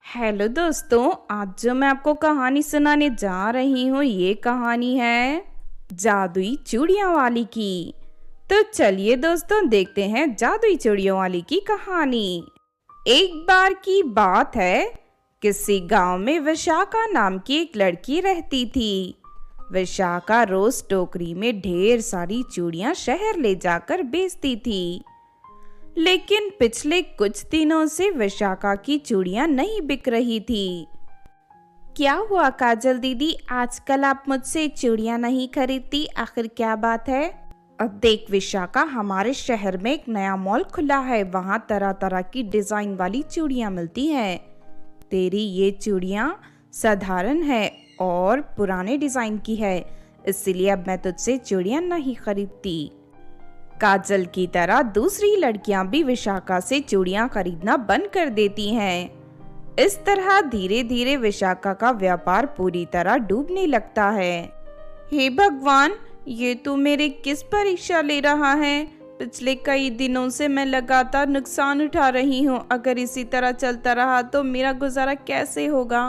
Hello दोस्तों, आज जो मैं आपको कहानी सुनाने जा रही हूँ ये कहानी है जादुई चूड़ियों वाली की। तो चलिए दोस्तों देखते हैं जादुई चूड़ियों वाली की कहानी। एक बार की बात है, किसी गांव में विशाखा नाम की एक लड़की रहती थी। विशाखा रोज टोकरी में ढेर सारी चूड़ियां शहर ले जाकर बेचती थी। लेकिन पिछले कुछ दिनों से विशाखा की चूड़ियां नहीं बिक रही थी। क्या हुआ काजल दीदी, आजकल आप मुझसे चूड़ियां नहीं खरीदती, आखिर क्या बात है? अब देख विशाखा, हमारे शहर में एक नया मॉल खुला है, वहाँ तरह तरह की डिजाइन वाली चूड़ियां मिलती हैं। तेरी ये चूड़ियां साधारण है और पुराने डिजाइन की है, इसलिए अब मैं तुझसे चूड़ियां नहीं खरीदती। काजल की तरह दूसरी लड़कियां भी विशाखा से चूड़ियां खरीदना बंद कर देती हैं। इस तरह धीरे धीरे विशाखा का व्यापार पूरी तरह डूबने लगता है। हे भगवान, ये तू मेरे किस परीक्षा ले रहा है? पिछले कई दिनों से मैं लगातार नुकसान उठा रही हूँ। अगर इसी तरह चलता रहा तो मेरा गुजारा कैसे होगा?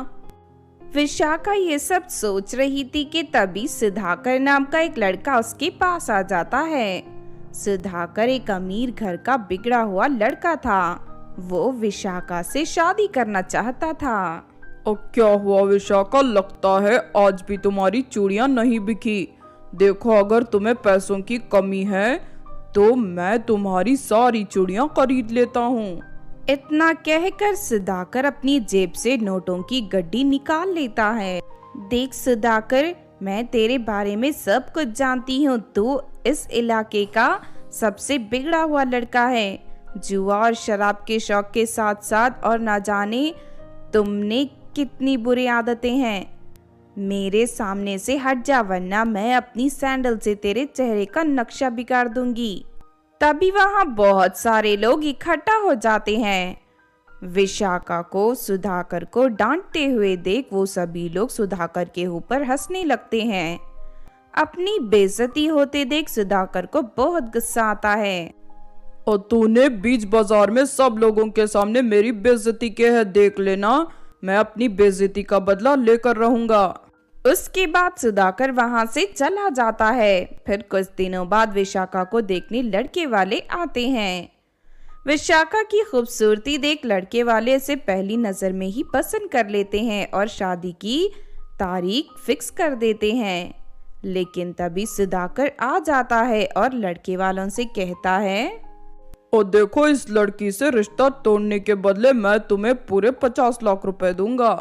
विशाखा ये सब सोच रही थी कि तभी सुधाकर नाम का एक लड़का उसके पास आ जाता है। सुधाकर एक अमीर घर का बिगड़ा हुआ लड़का था। वो विशाखा से शादी करना चाहता था। अब क्या हुआ विशाखा, लगता है आज भी तुम्हारी चूड़ियां नहीं बिकी। देखो, अगर तुम्हें पैसों की कमी है तो मैं तुम्हारी सारी चूड़ियां खरीद लेता हूँ। इतना कहकर सुधाकर अपनी जेब से नोटों की गड्डी निकाल लेता है। देख सुधाकर, मैं तेरे बारे में सब कुछ जानती हूँ। तू इस इलाके का सबसे बिगड़ा हुआ लड़का है। जुआ और शराब के शौक के साथ साथ और ना जाने तुमने कितनी बुरी आदतें हैं। मेरे सामने से हट जा, वरना मैं अपनी सैंडल से तेरे चेहरे का नक्शा बिगाड़ दूंगी। तभी वहां बहुत सारे लोग इकट्ठा हो जाते हैं। विशाखा को सुधाकर को डांटते हुए देख वो सभी लोग सुधाकर के ऊपर हंसने लगते हैं। अपनी बेइज्जती होते देख सुधाकर को बहुत गुस्सा आता है। और तूने बीच बाजार में सब लोगों के सामने मेरी बेइज्जती की है, देख लेना मैं अपनी बेइज्जती का बदला लेकर रहूंगा। उसके बाद सुधाकर वहां से चला जाता है। फिर कुछ दिनों बाद विशाखा को देखने लड़के वाले आते हैं। विशाखा की खूबसूरती देख लड़के वाले इसे पहली नजर में ही पसंद कर लेते हैं और शादी की तारीख फिक्स कर देते हैं। लेकिन तभी सुधाकर आ जाता है और लड़के वालों से कहता है, और देखो, इस लड़की से रिश्ता तोड़ने के बदले मैं तुम्हें पूरे 50 लाख रुपए दूंगा।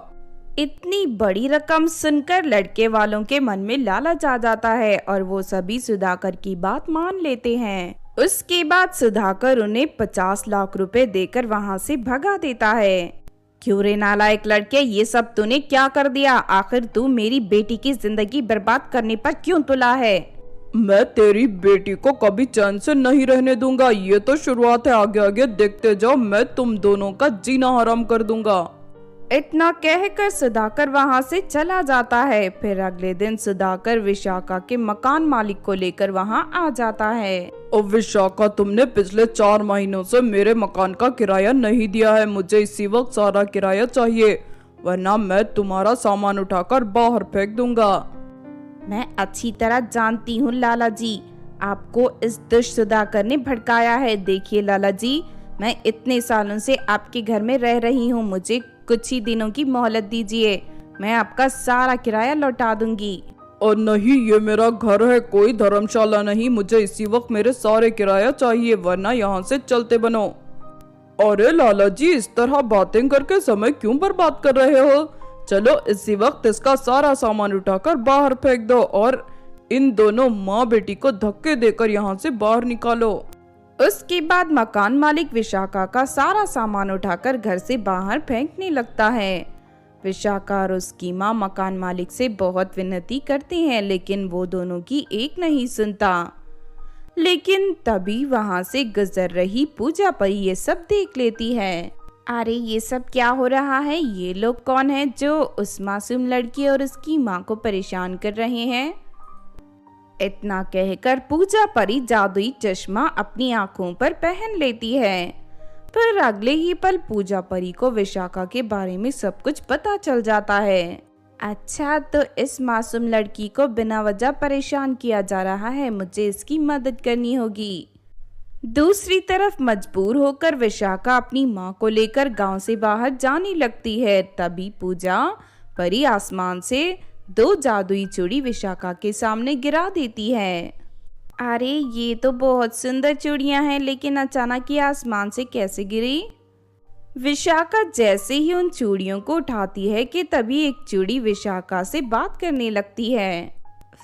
इतनी बड़ी रकम सुनकर लड़के वालों के मन में लालच आ जाता है और वो सभी सुधाकर की बात मान लेते हैं। उसके बाद सुधाकर उन्हें 50 लाख रुपए देकर वहां से भगा देता है। क्यों रे नालायक लड़के, ये सब तूने क्या कर दिया? आखिर तू मेरी बेटी की जिंदगी बर्बाद करने पर क्यों तुला है? मैं तेरी बेटी को कभी चैन से नहीं रहने दूंगा। ये तो शुरुआत है, आगे आगे देखते जाओ, मैं तुम दोनों का जीना हराम कर दूंगा। इतना कहकर सुधाकर वहां से चला जाता है। फिर अगले दिन सुधाकर विशाखा के मकान मालिक को लेकर वहां आ जाता है। और विशाखा, तुमने पिछले 4 महीनों से मेरे मकान का किराया नहीं दिया है। मुझे इसी वक्त सारा किराया चाहिए, वरना मैं तुम्हारा सामान उठाकर बाहर फेंक दूंगा। मैं अच्छी तरह जानती हूँ लाला जी, आपको इस दुष्ट सुधाकर ने भड़काया है। देखिए लाला जी, मैं इतने सालों से आपके घर में रह रही हूँ, मुझे कुछ ही दिनों की मोहलत दीजिए, मैं आपका सारा किराया लौटा दूंगी। और नहीं, ये मेरा घर है, कोई धर्मशाला नहीं। मुझे इसी वक्त मेरे सारे किराया चाहिए, वरना यहाँ से चलते बनो। अरे लाला जी, इस तरह बातें करके समय क्यों बर्बाद कर रहे हो? चलो इसी वक्त इसका सारा सामान उठाकर बाहर फेंक दो और इन दोनों माँ बेटी को धक्के देकर यहाँ से बाहर निकालो। उसके बाद मकान मालिक विशाखा का सारा सामान उठाकर घर से बाहर फेंकने लगता है। विशाखा और उसकी माँ मकान मालिक से बहुत विनती करते हैं, लेकिन वो दोनों की एक नहीं सुनता। लेकिन तभी वहां से गुजर रही पूजा परी ये सब देख लेती है। अरे ये सब क्या हो रहा है? ये लोग कौन हैं जो उस मासूम लड़की और उसकी माँ को परेशान कर रहे हैं? इतना कहकर पूजा परी जादुई चश्मा अपनी आंखों पर पहन लेती है। फिर अगले ही पल पूजा परी को विशाखा के बारे में सब कुछ पता चल जाता है। अच्छा, तो इस मासूम लड़की को बिना वजह परेशान किया जा रहा है, मुझे इसकी मदद करनी होगी। दूसरी तरफ मजबूर होकर विशाखा अपनी माँ को लेकर गांव से बाहर जाने लगती है। तभी पूजा परी आसमान से 2 जादुई चूड़ी विशाखा के सामने गिरा देती है। अरे ये तो बहुत सुंदर चूड़ियां हैं, लेकिन अचानक ये आसमान से कैसे गिरी? विशाखा जैसे ही उन चूड़ियों को उठाती है कि तभी एक चूड़ी विशाखा से बात करने लगती है।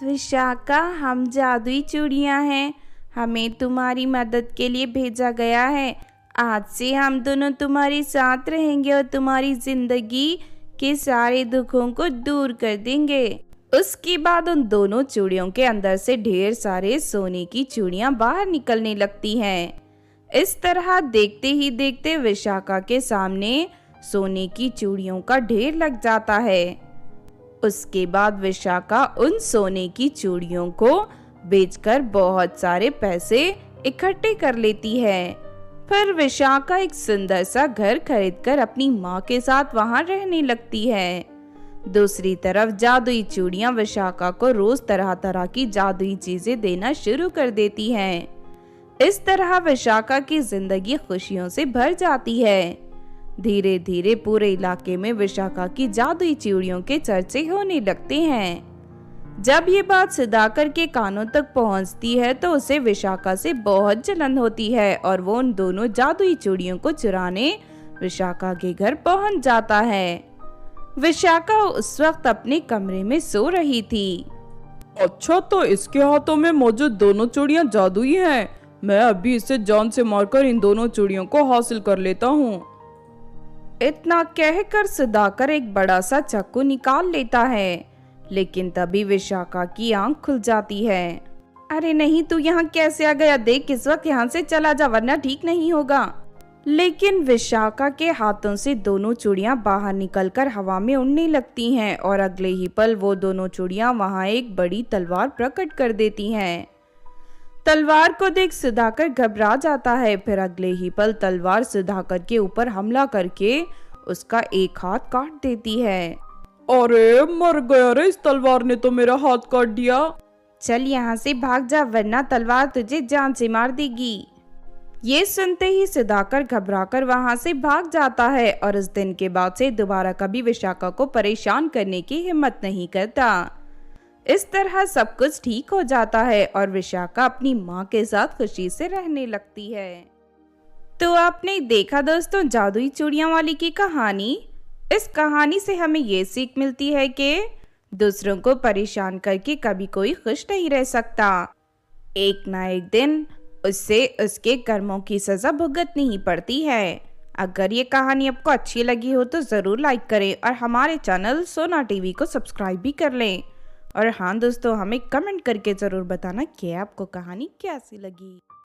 विशाखा, हम जादुई चूड़ियां हैं, हमें तुम्हारी मदद के लिए भेजा गया है। आज से हम दोनों तुम्हारे साथ रहेंगे और तुम्हारी जिंदगी के सारे दुखों को दूर कर देंगे। उसके बाद उन दोनों चूड़ियों के अंदर से ढेर सारे सोने की चूड़ियां बाहर निकलने लगती हैं। इस तरह देखते ही देखते विशाखा के सामने सोने की चूड़ियों का ढेर लग जाता है। उसके बाद विशाखा उन सोने की चूड़ियों को बेचकर बहुत सारे पैसे इकट्ठे कर लेती है। फिर विशाखा एक सुंदर सा घर खरीदकर अपनी माँ के साथ वहां रहने लगती है। दूसरी तरफ जादुई चूड़ियां विशाखा को रोज तरह तरह की जादुई चीजें देना शुरू कर देती हैं। इस तरह विशाखा की जिंदगी खुशियों से भर जाती है। धीरे धीरे पूरे इलाके में विशाखा की जादुई चूड़ियों के चर्चे होने लगते हैं। जब ये बात सुधाकर के कानों तक पहुंचती है तो उसे विशाखा से बहुत जलन होती है और वो उन दोनों जादुई चूड़ियों को चुराने विशाखा के घर पहुंच जाता है। विशाखा उस वक्त अपने कमरे में सो रही थी। अच्छा, तो इसके हाथों में मौजूद दोनों चूड़ियां जादुई हैं। मैं अभी इसे जान से मारकर इन दोनों चूड़ियों को हासिल कर लेता हूँ। इतना कहकर सुधाकर एक बड़ा सा चाकू निकाल लेता है, लेकिन तभी विशाखा की आंख खुल जाती है। अरे नहीं, तू यहाँ कैसे आ गया? देख, इस वक्त यहाँ से चला जा वरना ठीक नहीं होगा। लेकिन विशाखा के हाथों से दोनों चूड़ियां बाहर निकलकर हवा में उड़ने लगती हैं और अगले ही पल वो दोनों चूड़ियां वहां एक बड़ी तलवार प्रकट कर देती हैं। तलवार को देख सुधाकर घबरा जाता है। फिर अगले ही पल तलवार सुधाकर के ऊपर हमला करके उसका एक हाथ काट देती है। अरे मर गया रे, इस तलवार ने तो मेरा हाथ काट दिया। चल यहाँ से भाग जा वरना तलवार तुझे जान से मार देगी। ये सुनते ही सुधाकर घबराकर वहां से भाग जाता है और उस दिन के बाद से दोबारा कभी विशाखा को परेशान करने की हिम्मत नहीं करता। इस तरह सब कुछ ठीक हो जाता है और विशाखा अपनी माँ के साथ खुशी से रहने लगती है। तो आपने देखा दोस्तों जादुई चूड़ियां वाली की कहानी। इस कहानी से हमें ये सीख मिलती है कि दूसरों को परेशान करके कभी कोई खुश नहीं रह सकता। एक ना एक दिन उससे उसके कर्मों की सजा भुगतनी ही पड़ती है। अगर ये कहानी आपको अच्छी लगी हो तो ज़रूर लाइक करें और हमारे चैनल सोना टीवी को सब्सक्राइब भी कर लें। और हाँ दोस्तों, हमें कमेंट करके ज़रूर बताना कि आपको कहानी कैसी लगी।